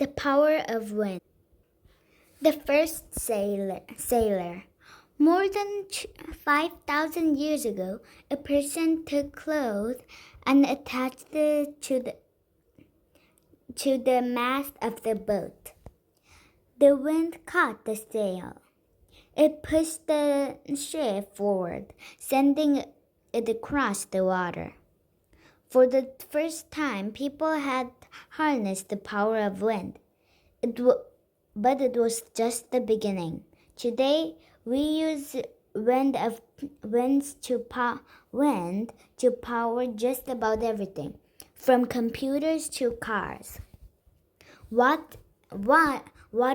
The power of wind. The first sailor. More than 5,000 years ago, a person took cloth and attached it to the mast of the boat. The wind caught the sail. It pushed the ship forward, sending it across the water. For the first time, people had harnessed the power of wind. But it was just the beginning. Today, we use wind to power just about everything, from computers to cars. What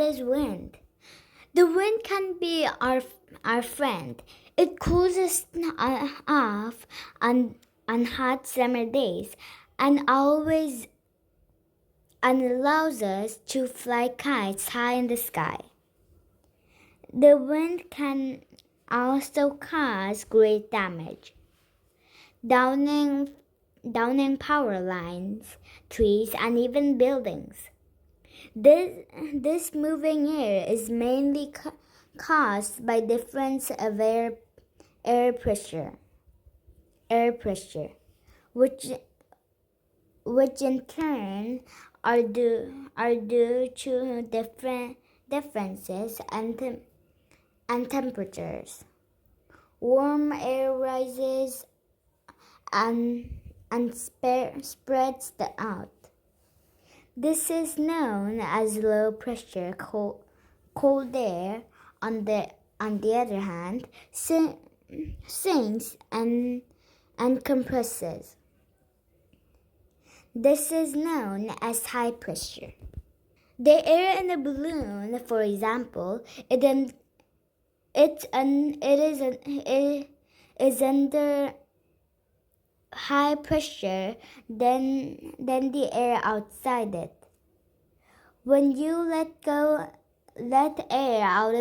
is wind? The wind can be our friend. It cools us off on hot summer days and allows us to fly kites high in the sky. The wind can also cause great damage, downing power lines, trees, and even buildings. This moving air is mainly caused by difference of air pressure, which in turn are due to differences and temperatures. Warm air rises and spreads out. This is known as low pressure. Cold air, on the other hand, sinks and compresses. This is known as high pressure. The air in a balloon, for example, is under high pressure than the air outside it. When you let air out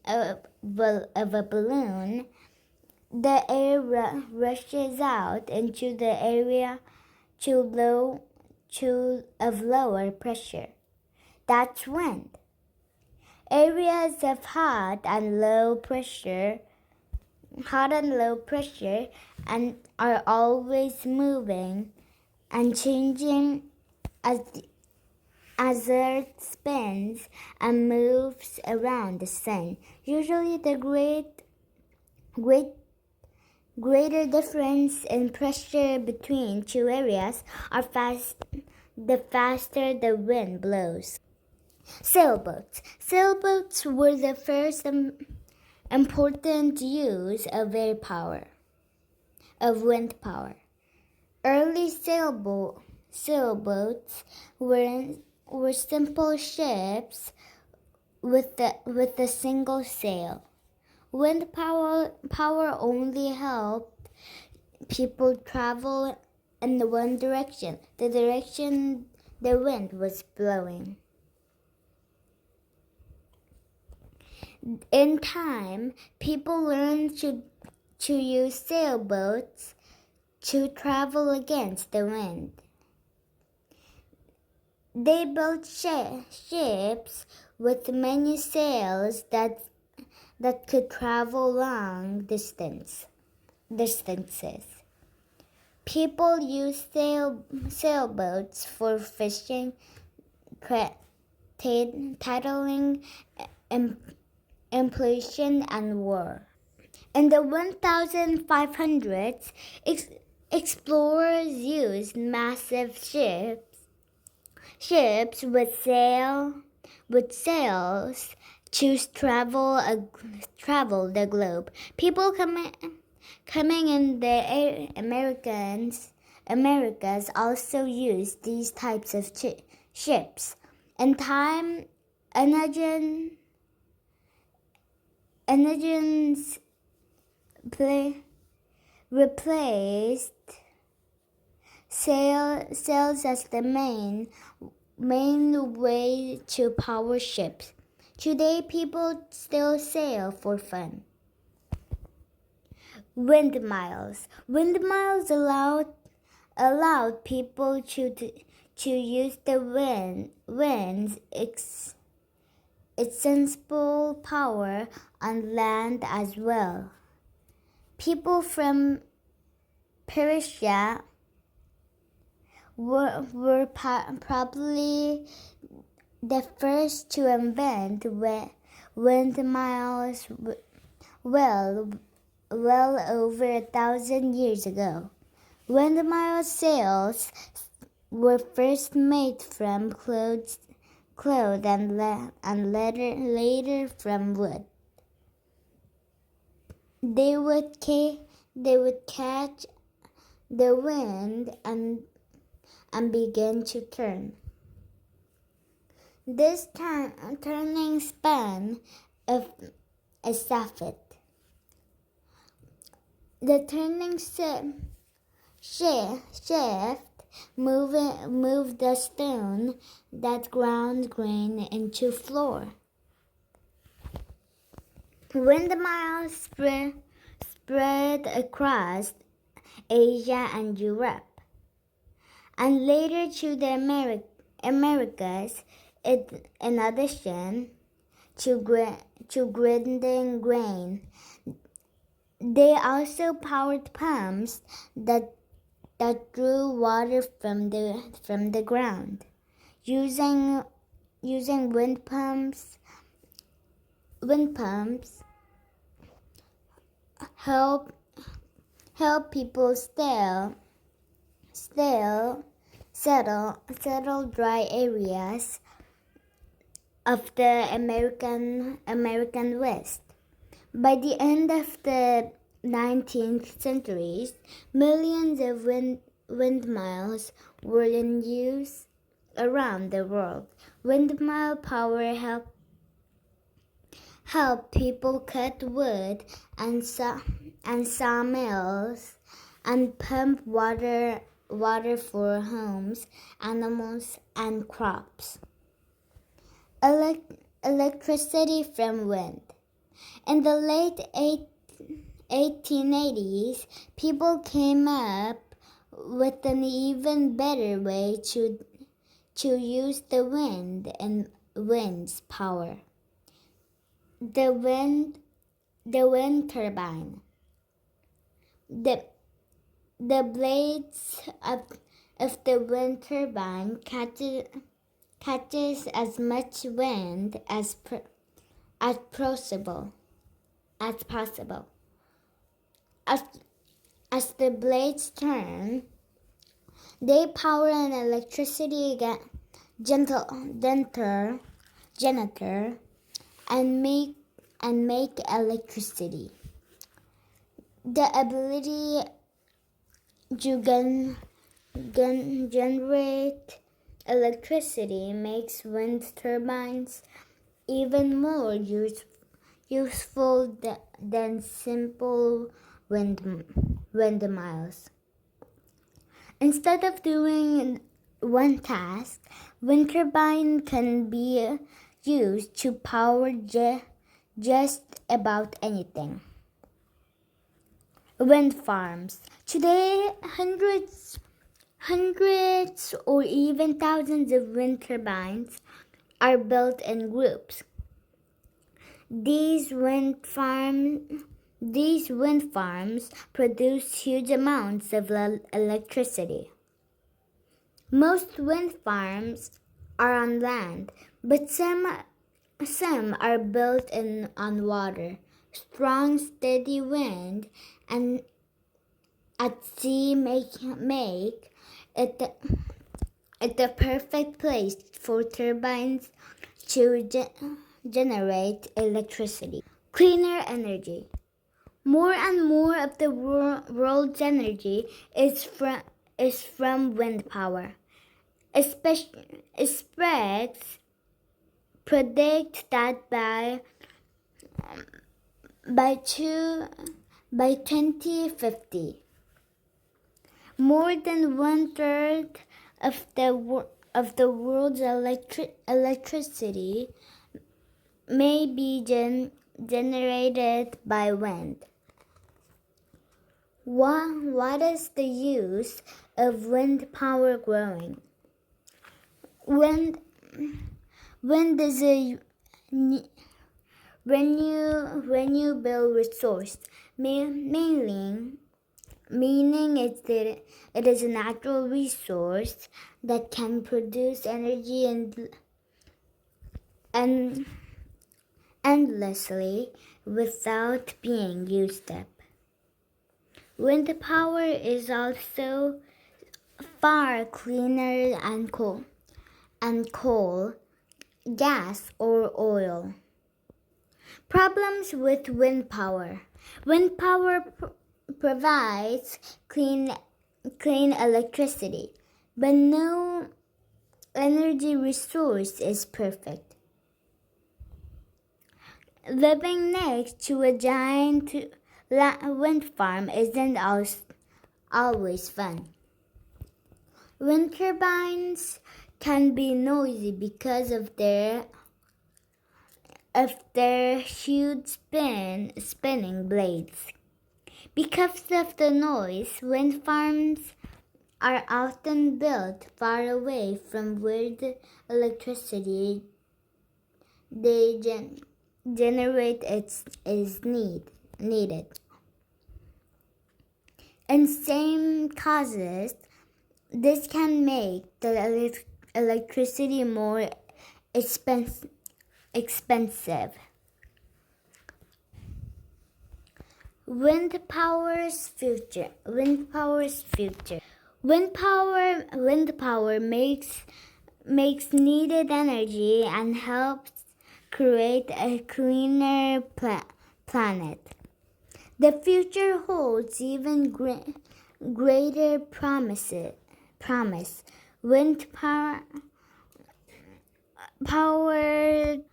of a balloon, the air rushes out into the area of lower pressure. That's wind. Areas of hot and low pressure and are always moving and changing as Earth spins and moves around the sun. Usually the greater difference in pressure between two areas the faster the wind blows. Sailboats. Sailboats were the first important use of wind power. Early sailboats were simple ships with a single sail. Wind power only helped people travel in one direction, the direction the wind was blowing. In time, people learned to use sailboats to travel against the wind. They built ships with many sails that could travel long distances. People used sailboats for fishing, titling, inflation, and war. In the 1500s, explorers used massive ships with sails to travel the globe. People coming in the Americas also used these types of ships. In time, engines replaced sails as the main way to power ships. Today, people still sail for fun. Windmills. Windmills allowed people to use the wind's extensible power on land as well. People from Persia were probably the first to invent windmills well over 1,000 years ago. Windmill sails were first made from cloth and later from wood. They would catch the wind and begin to turn. This turning span of a soffit. The turning shift moved the stone that ground grain into flour. Windmills spread across Asia and Europe, and later to the Americas. In addition to grinding grain, they also powered pumps that drew water from the ground. Using wind pumps help people settle dry areas of the American West. By the end of the 19th century, millions of windmills were in use around the world. Windmill power helped people cut wood and sawmills and pump water for homes, animals, and crops. Electricity from wind. In the late 1880s, people came up with an even better way to use the wind and wind's power. The wind turbine. The blades of the wind turbine catches as much wind as possible. As the blades turn, they power an electricity generator and make electricity. The ability to generate electricity makes wind turbines even more useful than simple windmills. Instead of doing one task, wind turbine can be used to power just about anything. Wind farms. Today, hundreds or even thousands of wind turbines are built in groups. These wind farms produce huge amounts of electricity. Most wind farms are on land, but some are built on water. Strong, steady wind and at sea make it the perfect place for turbines to generate electricity. Cleaner energy. More and more of the world's energy is from wind power. Experts predict that by 2050, more than 1/3 of the world's electricity may be generated by wind. What is the use of wind power growing? Wind, wind is a renewable resource, meaning it is a natural resource that can produce energy and endlessly without being used up. Wind power is also far cleaner than coal, gas, or oil. Problems with wind power. Wind power provides clean electricity, but no energy resource is perfect. Living next to a giant wind farm isn't always fun. Wind turbines can be noisy because of their huge spinning blades. Because of the noise, wind farms are often built far away from where the electricity they generate is needed. And same causes, this can make the electricity more expensive. Wind power's future. Wind power makes needed energy and helps create a cleaner planet. The future holds even greater promise. Wind powered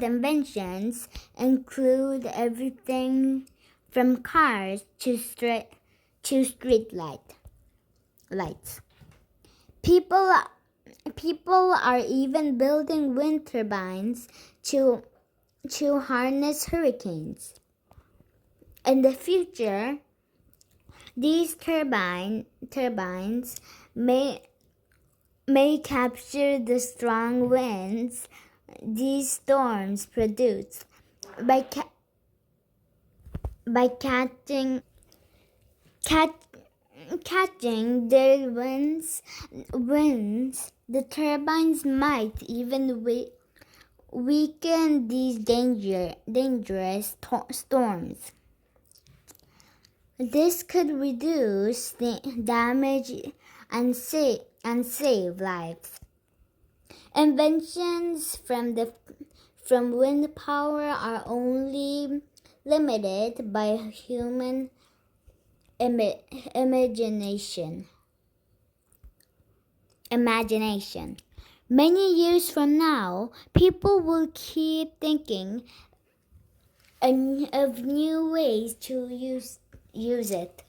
inventions include everything from cars to street lights. People are even building wind turbines to harness hurricanes. In the future, these turbines may capture the strong winds these storms produce by catching their winds. The turbines might even weaken these dangerous storms. This could reduce the damage and save lives. Inventions from wind power are only limited by human imagination. Many years from now, people will keep thinking of new ways to use it.